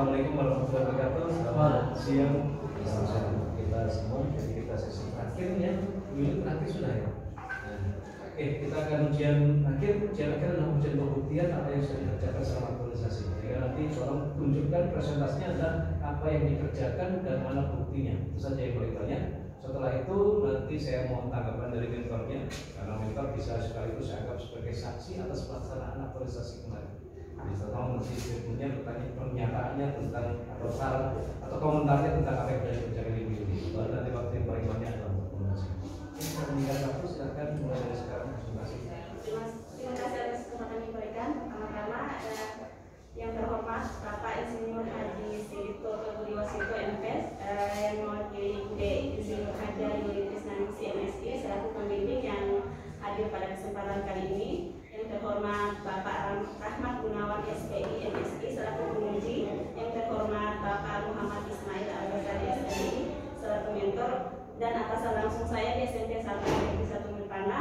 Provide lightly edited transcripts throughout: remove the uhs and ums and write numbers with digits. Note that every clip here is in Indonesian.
Assalamualaikum warahmatullahi wabarakatuh. Selamat siang kita semua. Jadi kita sesi terakhir ya. Minggu terakhir sudah ya. Oke, kita akan ujian akhir. Ujian akhir adalah ujian pembuktian apa yang sudah dikerjakan selama aktualisasi. Jadi nanti tolong tunjukkan presentasinya adalah apa yang dikerjakan dan mana buktinya. Itu saja yang paling banyak. Setelah itu nanti saya mohon tanggapan dari mentornya, karena mentor bisa sekaligus saya anggap sebagai saksi atas pelaksanaan aktualisasi kemarin. Jadi tolong nanti berikutnya bertanya pernyataannya tentang atau saran atau komentarnya tentang apa yang sudah dikerjakan di video ini. Baru nanti waktu yang paling banyak adalah untuk komunikasi. Saya meninggal waktu, silakan mulai dari sekarang. Terima kasih. Terima kasih atas kesempatan yang diberikan. Pertama-tama yang terhormat Bapak Insinyur Haji Sigito Budiwaseto MPes yang mewakili Bude Insinyur Haji Yulitis Nansi MSI selaku pembimbing yang hadir pada kesempatan kali ini. Yang terhormat Bapak Rahmat Gunawan SPI MSI selaku penguji. Yang terhormat Bapak Muhammad Ismail Al-Ghazali SPI selaku mentor. Dan atasan langsung saya di SMP 1 Negeri 1 Milpana.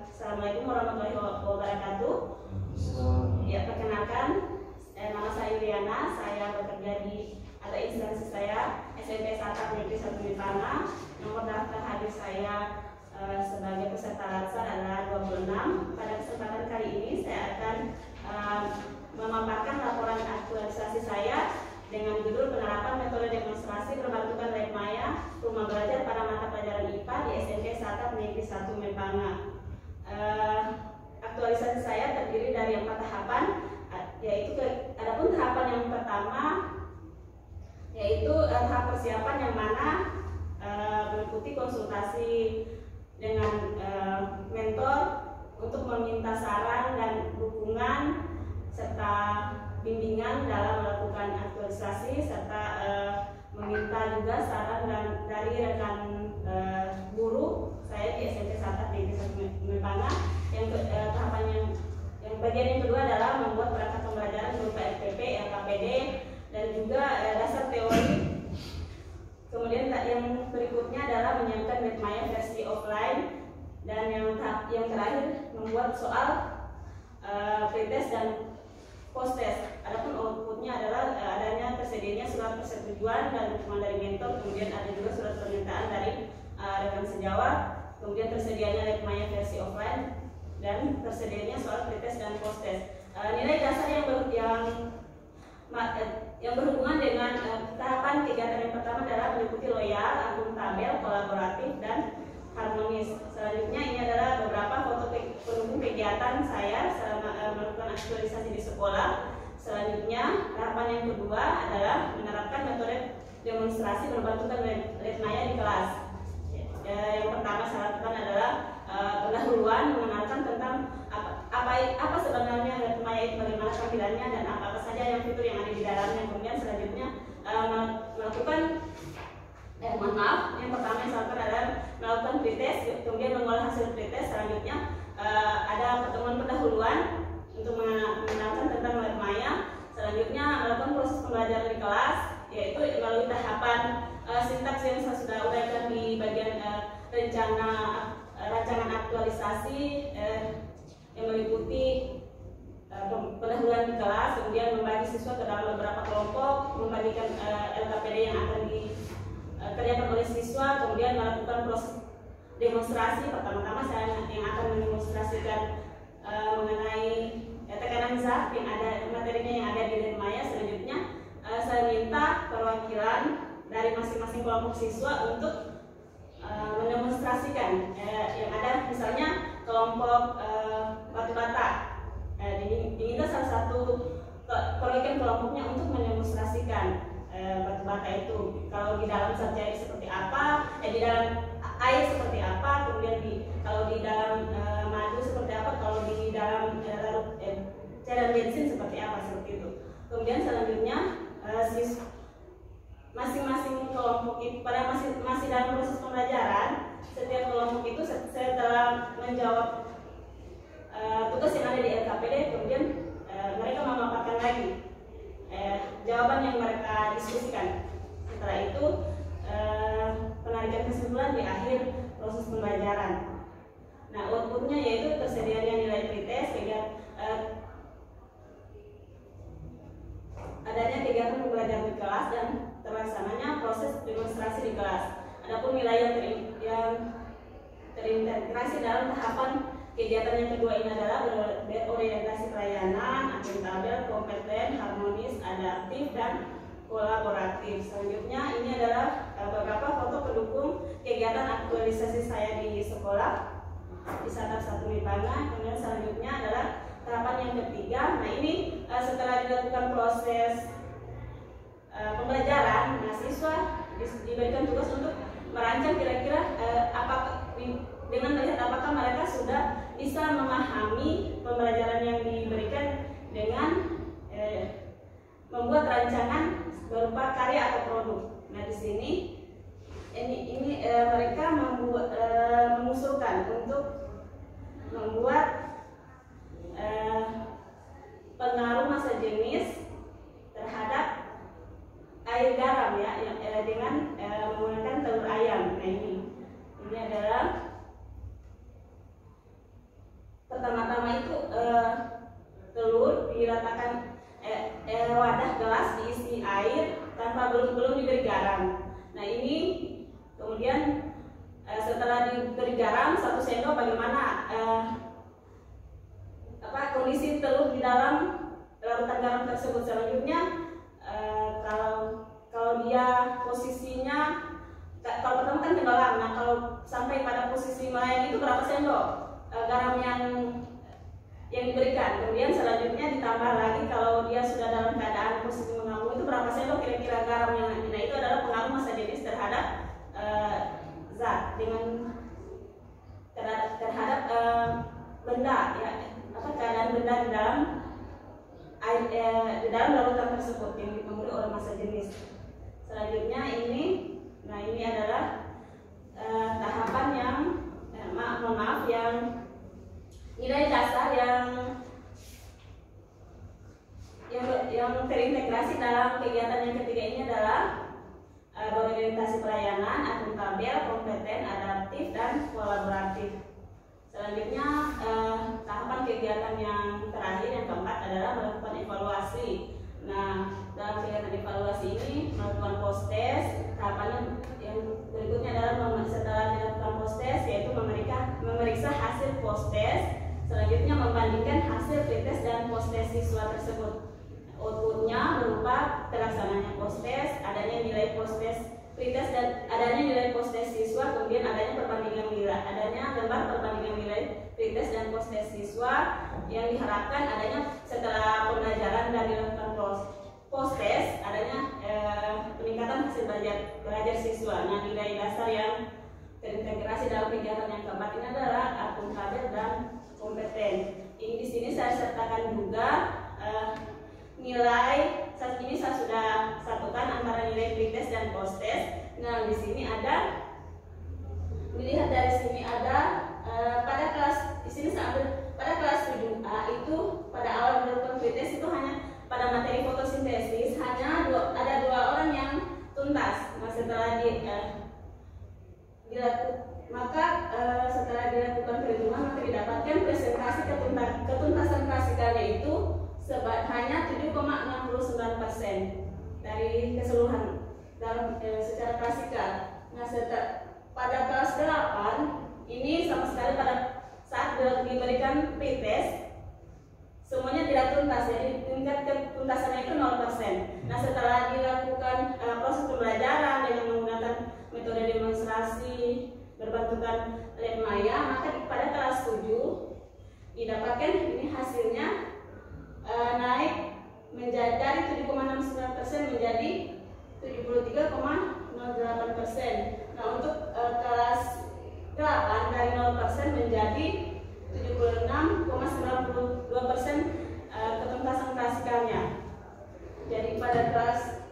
Assalamualaikum warahmatullahi wabarakatuh. Ya, perkenalkan, nama saya Yuliana. Saya bekerja di atau instansi saya SMP 1 Negeri 1 Milpana. Nomor daftar hadir saya sebagai peserta latsar adalah 26. Pada kesempatan kali ini saya akan memaparkan laporan aktualisasi saya dengan judul penerapan metode demonstrasi berbantukan lab maya rumah belajar pada mata pelajaran IPA di SMP 1 Negeri 1 Milpana. Aktualisasi saya terdiri dari 4 tahapan, yaitu adapun tahapan yang pertama yaitu tahap persiapan yang mana mengikuti konsultasi dengan mentor untuk meminta saran dan dukungan serta bimbingan dalam melakukan aktualisasi serta meminta juga saran dari rekan guru saya di SMP 1 Negeri 1 Milpana. Tahapan yang bagian yang kedua adalah membuat perangkat pembelajaran berupa RPP, LKPD dan juga dasar teori. Kemudian yang berikutnya adalah menyiapkan Netmaya versi offline dan yang terakhir membuat soal pretest dan post-test. Adapun outputnya adalah adanya tersedianya surat persetujuan dan dukungan dari mentor, kemudian ada juga surat permintaan dari rekan sejawat, kemudian tersedianya Netmaya versi offline dan tersedianya soal pretest dan post-test. Nilai dasar yang berhubungan dengan tahapan kegiatan yang pertama adalah meliputi loyal, akuntabel, kolaboratif, dan harmonis. Selanjutnya ini adalah beberapa foto pendukung kegiatan saya selama melakukan aktualisasi di sekolah. Selanjutnya tahapan yang kedua adalah menerapkan metode demonstrasi berbantukan lab maya di kelas. Yang pertama saya lakukan adalah pendahuluan mengenalkan tentang apa sebenarnya lab maya itu, bagaimana tampilannya dan apa saja yang fitur yang ada di dalamnya. Kemudian selanjutnya melakukan yang pertama yang saya lakukan adalah melakukan pretest, kemudian mengolah hasil pretest. Selanjutnya ada pertemuan pendahuluan untuk mengenalkan tentang lab maya. Selanjutnya melakukan proses pembelajaran di kelas, yaitu melalui tahapan sintaks yang saya sudah uraikan di bagian rancangan aktualisasi yang meliputi pendahuluan di kelas, kemudian membagi siswa ke dalam beberapa kelompok, membagikan LKPD yang akan dikerjakan oleh siswa, kemudian melakukan proses demonstrasi. Pertama-tama saya yang akan mendemonstrasikan mengenai tekanan zat yang ada, materinya yang ada di lab maya. Selanjutnya saya minta perwakilan dari masing-masing kelompok siswa untuk mendemonstrasikan yang ada, misalnya kelompok batu bata. Diminta salah satu perwakilan kelompoknya untuk mendemonstrasikan batu bata itu. Kalau di dalam zat cair seperti apa, di dalam air seperti apa, kemudian kalau di dalam madu seperti apa, kalau di dalam cairan bensin seperti apa, seperti itu. Kemudian selanjutnya masing-masing kelompok itu pada masih dalam proses pembelajaran, setiap kelompok itu setelah menjawab tugas yang ada di LKPD, kemudian mereka memaparkan lagi jawaban yang mereka diskusikan. Setelah itu penarikan kesimpulan di akhir proses pembelajaran. Nah, outputnya yaitu tersedianya nilai pretest, adanya 3 kegiatan yang kedua ini adalah berorientasi pelayanan, akuntabel, kompeten, harmonis, adaptif, dan kolaboratif. Selanjutnya ini adalah beberapa foto pendukung kegiatan aktualisasi saya di sekolah di Startup 1 Lipangan. Kemudian selanjutnya adalah tahapan yang ketiga. Nah ini setelah dilakukan proses pembelajaran, mahasiswa diberikan tugas untuk merancang kira-kira dengan melihat apakah mereka sudah bisa memahami pembelajaran yang diberikan dengan membuat rancangan berupa karya atau produk. Nah di sini ini mereka mengusulkan untuk membuat pengaruh massa jenis terhadap air garam ya dengan menggunakan telur ayam. Nah ini adalah pertama-tama itu telur diratakan wadah gelas diisi air tanpa belum diberi garam. Nah ini kemudian setelah diberi garam 1 sendok, bagaimana kondisi telur di dalam larutan garam tersebut. Selanjutnya kalau dia posisinya kalau pertama kan tenggelam, nah kalau sampai pada posisi melayang itu berapa sendok garam yang diberikan. Kemudian selanjutnya ditambah lagi kalau dia sudah dalam keadaan posisi mengambung itu berapa sendok kira-kira garam yang nanti. Nah itu adalah pengaruh massa jenis terhadap zat terhadap benda ya, keadaan benda di dalam air di dalam larutan tersebut yang dipengaruhi oleh massa jenis. Selanjutnya ini adalah tahapan yang yang nilai dasar yang terintegrasi dalam kegiatan yang ketiga ini adalah berorientasi pelayanan, akuntabel, kompeten, adaptif, dan kolaboratif. Selanjutnya tahapan kegiatan yang terakhir yang keempat adalah melakukan evaluasi. Nah dalam kegiatan evaluasi ini melakukan post test. Tahapan yang berikutnya adalah setelah dilakukan post test yaitu memeriksa hasil post test. Selanjutnya membandingkan hasil pretest dan post test siswa tersebut. Outputnya berupa terlaksananya post test, adanya nilai post test pretest dan adanya nilai post test siswa, kemudian adanya gambar perbandingan nilai pretest dan post test siswa. Yang diharapkan adanya setelah pembelajaran dan dilakukan post test adanya peningkatan hasil belajar siswa. Nah nilai dasar yang terintegrasi dalam kegiatan yang keempat ini adalah akuntabel dan kompeten. Ini di sini saya sertakan juga nilai. Saat ini saya sudah satukan antara nilai pretest dan post test. Nah di sini ada, dilihat dari sini ada pada kelas di sini saya ambil pada kelas 7A itu pada awal melakukan pretest itu hanya pada materi fotosintesis hanya ada 2 orang yang tuntas. Nah setelah setelah dilakukan perhitungan maka didapatkan presentasi ketuntasan klasikalnya itu hanya 7,69% dari keseluruhan dalam secara klasikal. Nah pada kelas 8 ini sama sekali pada saat diberikan pretest semuanya tidak tuntas, jadi tingkat ketuntasannya itu 0%. Nah setelah dilakukan proses pembelajaran dengan menggunakan metode demonstrasi berbantukan lab maya, maka pada kelas 7 didapatkan ini hasilnya naik menjadi dari 7,69% menjadi 73,08%. Nah untuk kelas 8 dari 0% menjadi 76,92% ketuntasan klasikalnya. Jadi pada kelas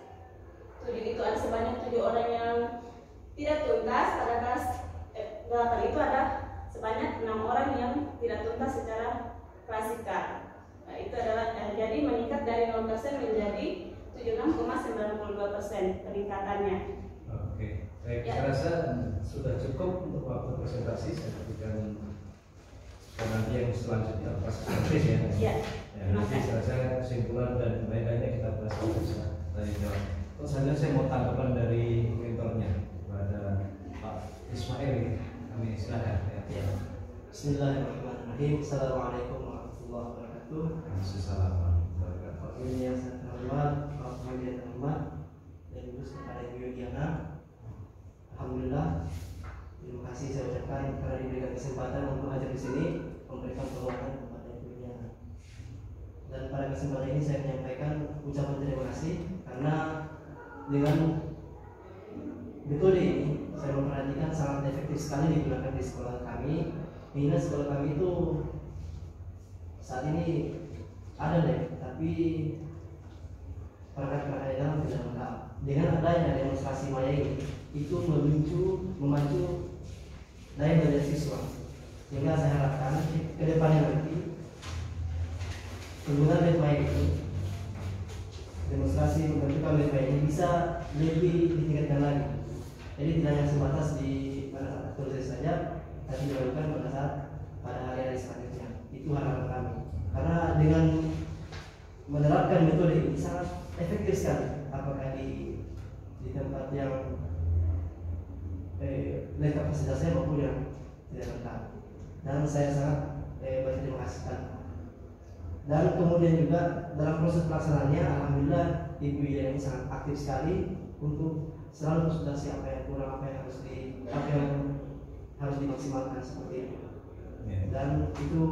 7 itu ada sebanyak 7 orang yang tidak tuntas. Pada kelas 8 itu ada sebanyak 6 orang yang tidak tuntas secara klasikal. Nah, itu adalah jadi meningkat dari 0% menjadi 76,92% peningkatannya. Oke, baik. Saya rasa sudah cukup untuk waktu presentasi. Saya berikan nanti yang selanjutnya pas praktis ya. Ya. Nanti saya rasa kesimpulan dan lain-lainnya kita bahas dari jawab. Terus selanjutnya saya mau tanggapan dari mentornya kepada Pak Ismail. Kami silakan. Ya. Bismillahirrahmanirrahim. Assalamualaikum warahmatullahi wabarakatuh. Ini yang saya terhormat, Pak Muhammad Ahmad dan Ibu kepada Ibu Diana. Alhamdulillah, terima kasih saya ucapkan karena diberikan kesempatan untuk hadir di sini memberikan penguatan kepada Ibu Diana. Dan pada kesempatan ini saya menyampaikan ucapan terima kasih karena dengan metode ini saya memperhatikan sangat efektif sekali digunakan di sekolah kami. Ini sekolah kami itu saat ini ada deh, tapi perangkat-perangkat dalam tidak lengkap. Dengan adanya demonstrasi maya ini, itu memacu daya belajar siswa. Sehingga saya harapkan ke depannya nanti penggunaan maya ini, demonstrasi membentukkan maya ini bisa lebih ditingkatkan lagi. Jadi tidak hanya sebatas di pada saat aktualisasi saja, tapi dilakukan pada saat pada hari-hari selanjutnya. Itu harapan kami. Karena dengan menerapkan metode ini sangat efektif sekali, apakah di tempat yang lengkap fasilitasnya maupun yang tidak lengkap. Dan saya sangat berterima kasih. Dan kemudian juga dalam proses pelaksanaannya, alhamdulillah Ibu Ida ini sangat aktif sekali untuk selalu konsultasi apa yang kurang, apa yang harus dimaksimalkan seperti itu. Dan itu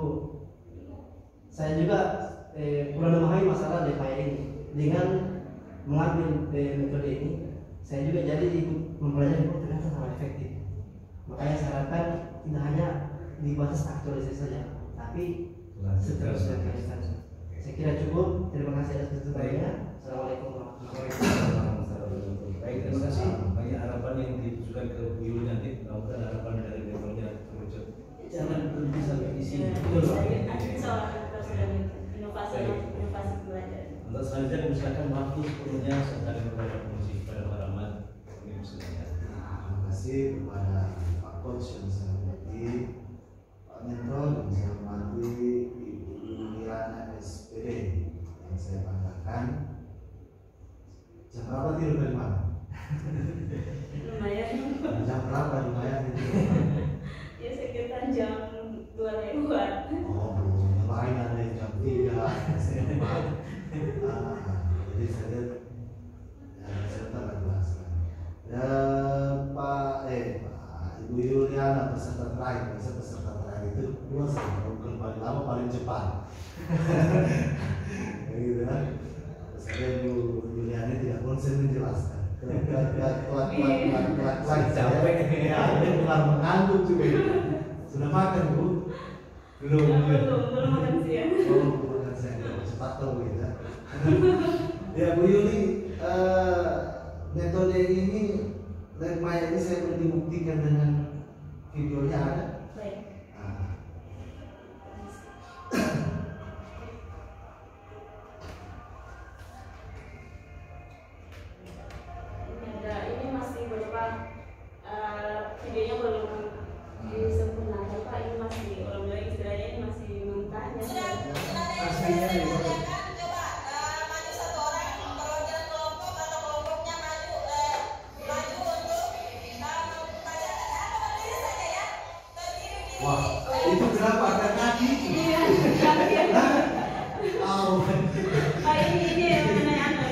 saya juga kurang memahami masalah DPI ini. Dengan mengambil metode ini, saya juga jadi ikut mempelajari ternyata sangat efektif. Makanya saya harapkan tidak hanya di batas aktualisasi saja, tapi seterusnya. Saya kira cukup. Terima kasih atas kesempatannya. Assalamualaikum warahmatullahi wabarakatuh. Baik, terima kasih. Banyak harapan yang ditujukan ke Bu Yuli nanti. Mudah-mudahan harapan dari levelnya terwujud. Jangan berhenti sampai di sini. Inovasi belajar. Untuk selanjutnya misalkan waktu sepenuhnya saudara kepada fungsi kepada Pak Rahmat. Terima kasih kepada Pak Coach yang saya hormati, Pak Mentro yang saya hormati, Ibu Yuliana SPD yang saya banggakan. Jam berapa tidur dari malam? Lumayan. Jam berapa lumayan itu? Ya sekitar jam 2 lewat. Oh, belum lain ada yang jam 3, saya empat. Jadi saya tak lagi bahas. Pak Ibu Yuliana peserta terakhir, peserta terakhir itu dua saya bukan paling lama paling cepat. Gitu kan? Saya Ibu Yuliana tidak konsen menjelaskan. Kuat capek. Ya, ini bukan mengantuk juga. Sudah makan Bu? Belum makan siang. Oh, belum makan siang. Cepat dong gitu. Ya Bu Yuli, metode ini Maya ini saya belum dibuktikan dengan videonya ada. Baik. Ini masih berupa videonya belum disempurnakan Pak. Ini masih ulang-ulang istilahnya, ini masih mentahnya. Aslinya ya. Wah, itu kenapa ada kaki? Iya, kaki. Oh, Ini yang mana main.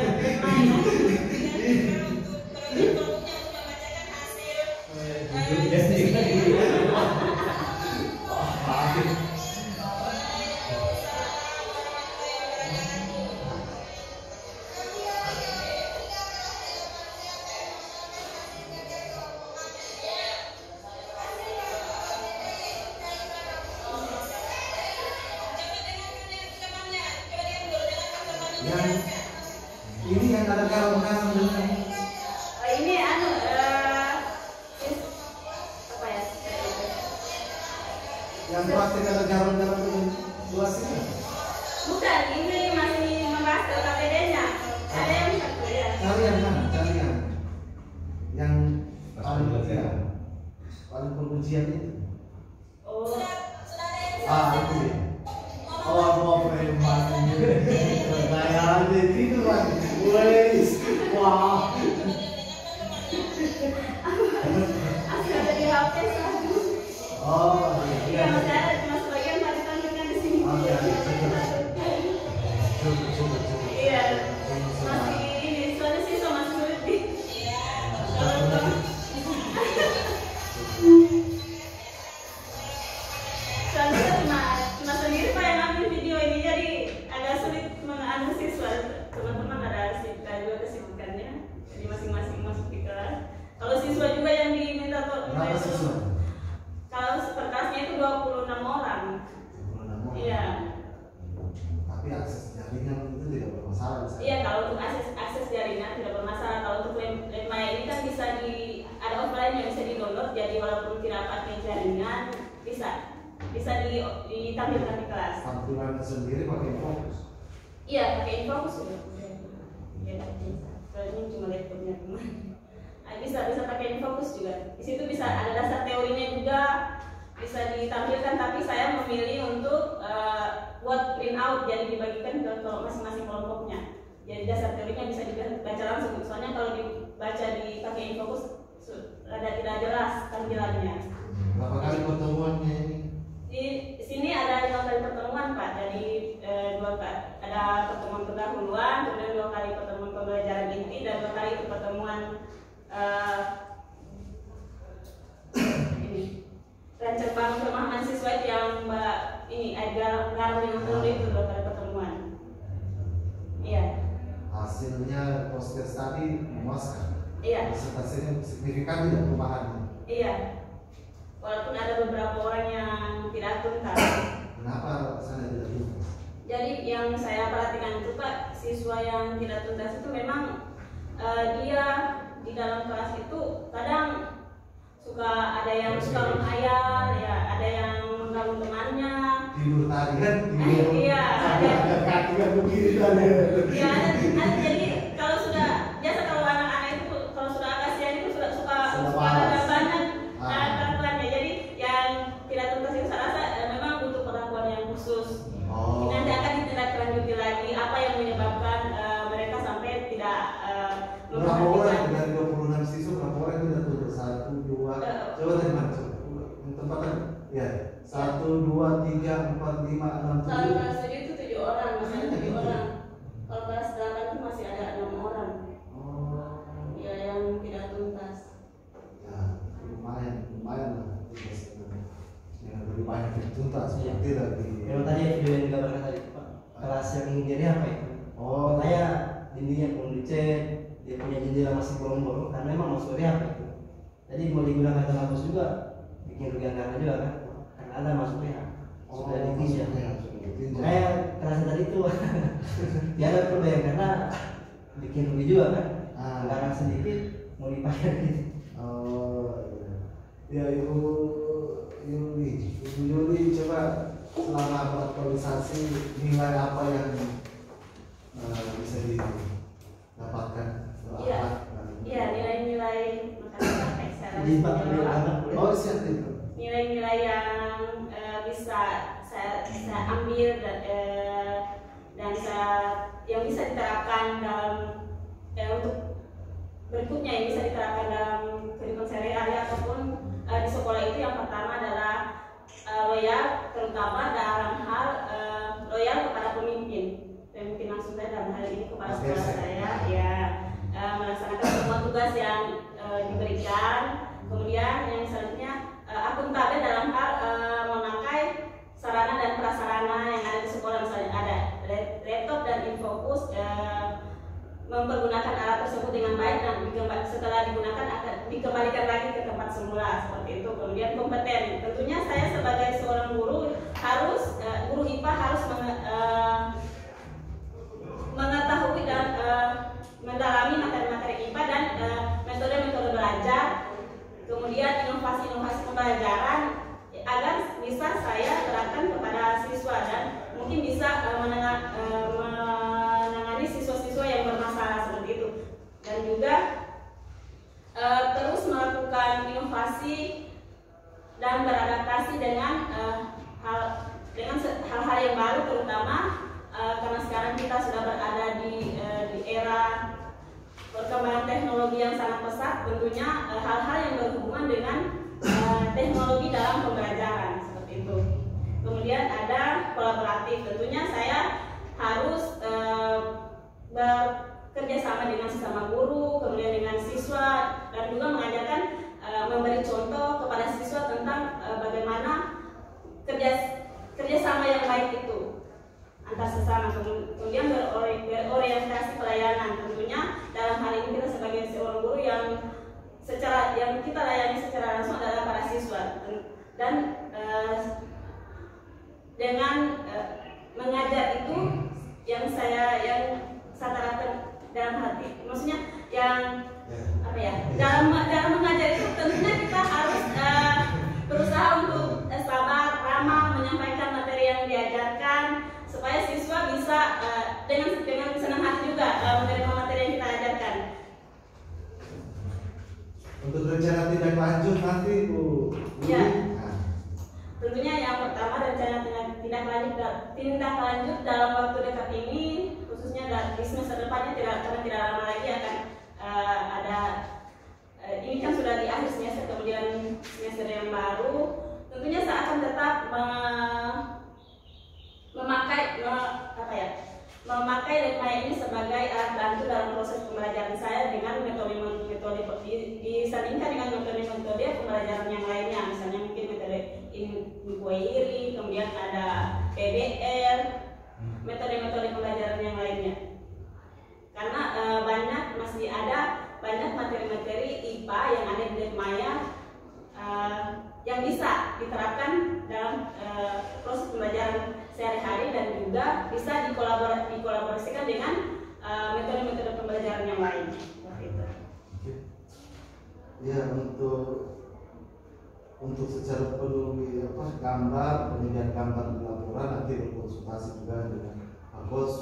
ini yang ada garam dengan Ini apa ya? yang praktik ada garam-garam dengan luas ini. Bukan, ini masih membahas KPD-nya. Ada yang satu ya. Cari yang mana? Cari yang paling pengujian itu. Oh. Itu dia. Oh, mau preman ini. Kayak aja itu kan. Wes, wah. Asal ada di HP satu. Oh, Iya, masih ada teman-teman ada juga kesibukannya, jadi masing-masing masuk di kelas. Kalau siswa juga yang diminta Berapa siswa? kalau per kelasnya itu 26 orang. 26 orang. Iya. Tapi akses jaringan itu tidak bermasalah. Iya, kalau untuk akses jaringan tidak bermasalah. Kalau untuk Lemaya ini kan bisa ada offline yang bisa di-download, jadi walaupun tidak pakai jaringan bisa ditampilkan di kelas. Tampilannya sendiri pakai fokus. Iya, pakai Infocus sudah. Iya, soalnya cuma laptopnya kemarin. Bisa pakai Infocus juga. Di situ bisa ada dasar teorinya juga, bisa ditampilkan. Tapi saya memilih untuk buat print out, jadi dibagikan ke masing-masing kelompoknya. Jadi dasar teorinya bisa dibaca langsung. Soalnya kalau dibaca pakai Infocus ada tidak jelas tampilannya. Berapa kali pertemuannya ini? Di sini ada 5 kali pertemuan Pak. Jadi ada pertemuan pendahuluan, kemudian 2 kali pertemuan pembelajaran inti, dan 2 kali pertemuan ini rancang bangun pemahaman siswa itu yang Mbak ini Edgar dengan Nurul itu 2 kali pertemuan. Iya. Hasilnya poster tadi memuaskan. Iya. Presentasinya signifikan tidak perubahannya. Iya. Walaupun ada beberapa orang yang tidak tuntas. Kenapa saya tidak tuntas? Jadi yang saya perhatikan itu Pak, siswa yang tidak tuntas itu memang dia di dalam kelas itu kadang suka ada yang suka menghayal, ya ada yang mengganggu temannya. Tidur tadi kan tidur. Iya, ada. Kaki kan begini tadi. Iya, ada. Jadi kalau anak-anak itu kalau sudah kasihan itu suka ada banyak perlakuannya. Jadi yang tidak tuntas itu saya rasa memang butuh perlakuan yang khusus. Nanti akan ditindaklanjuti lagi apa yang menyebabkan mereka sampai tidak Berapa orang dari 26 siswa berapa orang itu tidak tuntas? 1, 2, coba dari mana? Tempatan ya 1, 2, 3, 4, 5, 6, 7. Kalau kelas 7 itu 7 orang, masih ada 7 orang. Kalau kelas 8 itu masih ada 6 orang. Ya yang tidak tuntas. Ya lumayan lah tuntas. Yang lebih banyak yang tuntas. Tidak di. Memang tadi video yang digambarkan tadi Pak, kelas yang ini apa itu? Katanya dindingnya belum dicat, dia punya jendela masih bolong-bolong, karena memang maksudnya apa itu? Jadi mau digunakan terhapus juga, bikin rugi anggaran juga kan? Karena ada maksudnya sudah ditinjau. Kayak kelas tadi itu, ya ada perbedaan karena bikin rugi juga kan? Anggaran sedikit mau dipakai gitu. Ya Ibu Yuli coba selama aktualisasi nilai apa yang bisa didapatkan? Iya, nilai-nilai makanya nilai-nilai yang bisa saya ambil dan yang bisa diterapkan dalam untuk berikutnya yang bisa diterapkan dalam kehidupan sehari-hari ataupun di sekolah itu. Yang pertama adalah loyal, terutama dalam hal loyal kepada pemimpin langsung saya dalam hal ini kepada sekolah saya, ya melaksanakan semua tugas yang diberikan. Kemudian yang selanjutnya akuntabel dalam hal memakai sarana dan prasarana yang ada di sekolah, misalnya ada laptop dan Infocus, mempergunakan alat tersebut dengan baik dan setelah digunakan akan dikembalikan lagi ke tempat semula seperti itu. Kemudian kompeten, tentunya saya sebagai seorang guru harus guru IPA harus mengetahui dan mendalami materi-materi IPA dan metode-metode belajar, kemudian inovasi-inovasi pembelajaran agar bisa saya terapkan kepada siswa dan mungkin bisa menangani siswa-siswa yang bermasalah seperti itu. Dan juga terus melakukan inovasi dan beradaptasi dengan hal-hal yang baru, terutama karena sekarang kita sudah berada di era perkembangan teknologi yang sangat pesat. Tentunya hal-hal yang berhubungan dengan teknologi dalam pembelajaran seperti itu. Kemudian ada kolaboratif, tentunya saya harus bekerja sama dengan sesama guru, kemudian dengan siswa, dan juga mengajarkan memberi contoh kepada siswa tentang bagaimana kerjasama yang baik itu antar sesama, kemudian berorientasi pelayanan. Tentunya dalam hal ini kita sebagai seorang guru yang kita layani secara langsung adalah para siswa, dan dengan mengajar itu yang saya terapkan dalam hati, maksudnya yang apa ya, dalam mengajar itu tentunya kita harus berusaha untuk sabar, ramah, menyampaikan materi yang diajarkan supaya siswa bisa dengan senang hati juga menerima materi yang kita ajarkan. Untuk rencana tindak lanjut nanti Bu. Ya. Tentunya yang pertama rencana tindak lanjut dalam waktu dekat ini, khususnya di semester depannya karena tidak lama lagi akan ada ini kan sudah di akhir semester, kemudian semester yang baru. Tentunya saya akan tetap memakai Lekmaya ini sebagai alat bantu dalam proses pembelajaran saya dengan metode disandingkan dengan metode pembelajaran yang lainnya, misalnya mungkin metode inquiry, kemudian ada PBR, metode-metode pembelajaran yang lainnya. Karena masih ada banyak materi-materi IPA yang ada di Lekmaya yang bisa diterapkan dalam proses pembelajaran sehari-hari dan juga bisa dikolaborasikan dengan metode-metode pembelajaran yang lain. Ya, untuk secara peduli gambar, penyediaan gambar di laporan nanti berkonsultasi juga dengan Pak Coach,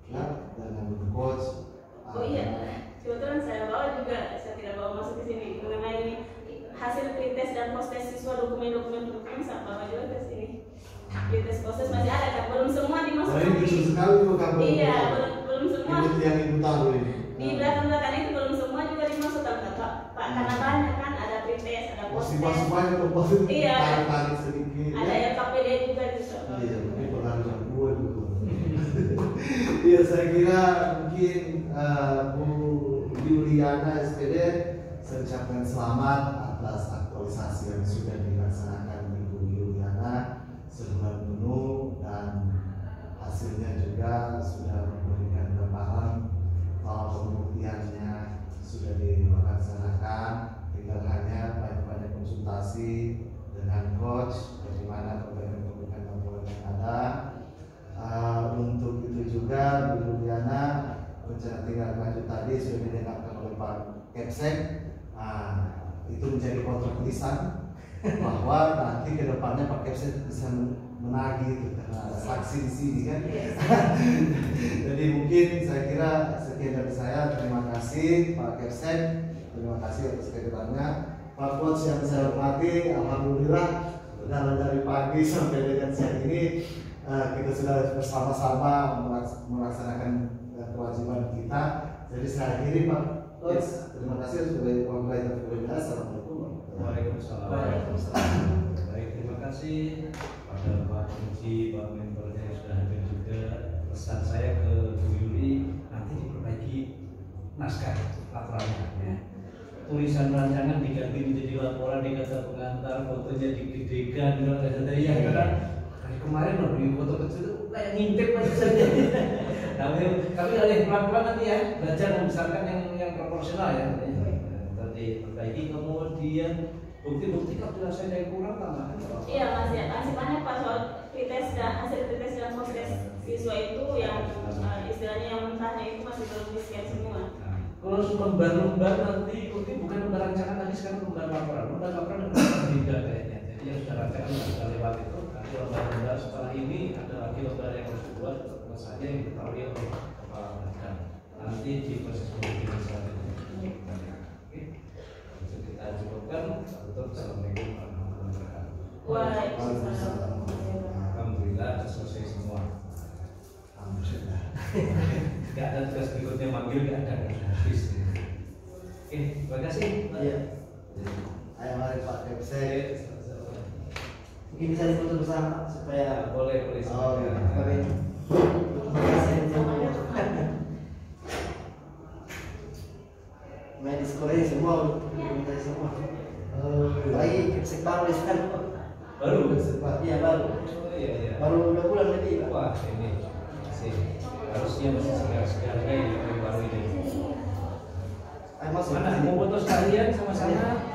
ya, dengan Bu Coach. Oh iya, kebetulan saya tidak bawa masuk ke sini mengenai hasil pretest dan postes siswa, dokumen saya bawa juga ke sini. Pretest postes masih ada kan, belum semua dimasukkan. Ini kecil sekali tuh gambar. Iya, belum semua. Ini yang Ibu tahu ini. Di belakang itu belum semua juga dimasukkan Pak, karena banyak kan, ada pretest, ada postes. Masih banyak komposit. Iya. Tarik sedikit. Ada ya KPD juga di sana. Iya, mungkin pengalaman gue dulu. Iya, saya kira mungkin Bu Yuliana SPD saya ucapkan selamat atas aktualisasi yang sudah dilaksanakan Ibu Yuliana sebulan penuh, dan hasilnya juga sudah memberikan gambaran bahwa pembuktiannya sudah dilaksanakan. Tinggal hanya banyak-banyak konsultasi dengan coach bagaimana pemberian laporan yang ada. Untuk itu juga Bu Yuliana, rencana tindak lanjut tadi sudah didengarkan oleh Pak Kepsek. Itu menjadi kontrak tulisan bahwa nanti ke depannya Pak Kepsek bisa menagih itu karena ada saksi di sini kan. Jadi mungkin saya kira sekian dari saya. Terima kasih Pak Kepsek, terima kasih atas kehadirannya. Pak Coach yang saya hormati, alhamdulillah dari pagi sampai dengan siang ini kita sudah bersama-sama melaksanakan kewajiban kita. Jadi saya akhiri Pak Coach. Terima kasih sudah wabarakatuh. Assalamualaikum. Waalaikumsalam. Baik, terima kasih pada Pak Kunci, Pak Mentornya yang sudah hadir juga. Pesan saya ke Bu Yuli, nanti diperbaiki naskah laporannya. Ya. Tulisan rancangan diganti menjadi laporan di kata pengantar, fotonya digedekan, dari yang hari kemarin loh di foto kecil itu kayak ngintip aja saja. Tapi kalau pelan-pelan nanti ya belajar membesarkan yang proporsional ya. Nanti perbaiki, kemudian bukti-bukti kalau dirasa ada yang kurang tambahkan. Iya, masih banyak Pak soal pretest dan hasil pretest dan postes siswa itu yang istilahnya yang mentahnya itu masih belum di-scan semua. Kalau lembar-lembar nanti ikuti bukan lembar rancangan tadi, sekarang lembar laporan. Lembar laporan beda kayaknya. Jadi yang sudah rancangan sudah lewat itu, nanti lembar-lembar setelah ini ada lagi lembar yang harus dibuat saja yang diketahui oleh kepala badan. Nanti di proses pembimbingan selanjutnya. Oke, kita cukupkan. Assalamualaikum warahmatullahi wabarakatuh. Waalaikumsalam. Alhamdulillah selesai semua. Alhamdulillah. Gak ada tugas berikutnya manggil, gak ada habis. Oke, terima kasih. Iya. Ayo mari Pak Kepsek. Mungkin bisa difoto bersama supaya boleh. Oh, iya. Terima kasih semuanya. Main di sekolahnya semua, minta semua. Lagi Kepsek baru di sana. Baru? Iya baru. Oh, iya. Baru 2 bulan lebih. Wah, ini Harusnya masih segar-segarnya yang baru ini. Masuk. Mana mau foto sekalian sama-sama?